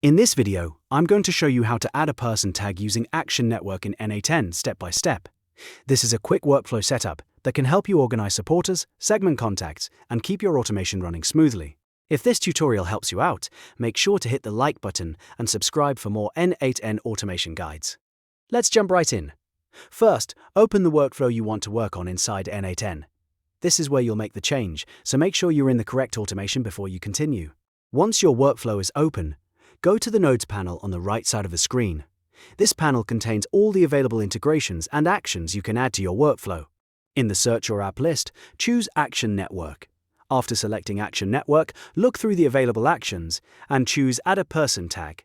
In this video, I'm going to show you how to add a person tag using Action Network in N8n step by step. This is a quick workflow setup that can help you organize supporters, segment contacts, and keep your automation running smoothly. If this tutorial helps you out, make sure to hit the like button and subscribe for more N8n automation guides. Let's jump right in. First, open the workflow you want to work on inside N8n. This is where you'll make the change, so make sure you're in the correct automation before you continue. Once your workflow is open, go to the Nodes panel on the right side of the screen. This panel contains all the available integrations and actions you can add to your workflow. In the Search or App list, choose Action Network. After selecting Action Network, look through the available actions and choose Add a Person tag.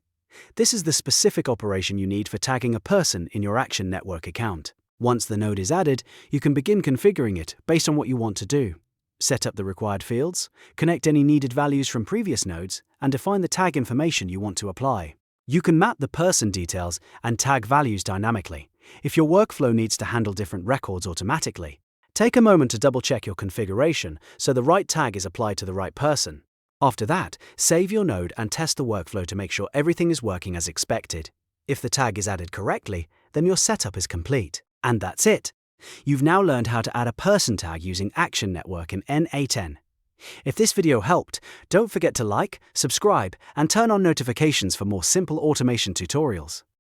This is the specific operation you need for tagging a person in your Action Network account. Once the node is added, you can begin configuring it based on what you want to do. Set up the required fields, connect any needed values from previous nodes, and define the tag information you want to apply. You can map the person details and tag values dynamically if your workflow needs to handle different records automatically. Take a moment to double-check your configuration so the right tag is applied to the right person. After that, save your node and test the workflow to make sure everything is working as expected. If the tag is added correctly, then your setup is complete. And that's it. You've now learned how to add a person tag using Action Network in N8n. If this video helped, don't forget to like, subscribe, and turn on notifications for more simple automation tutorials.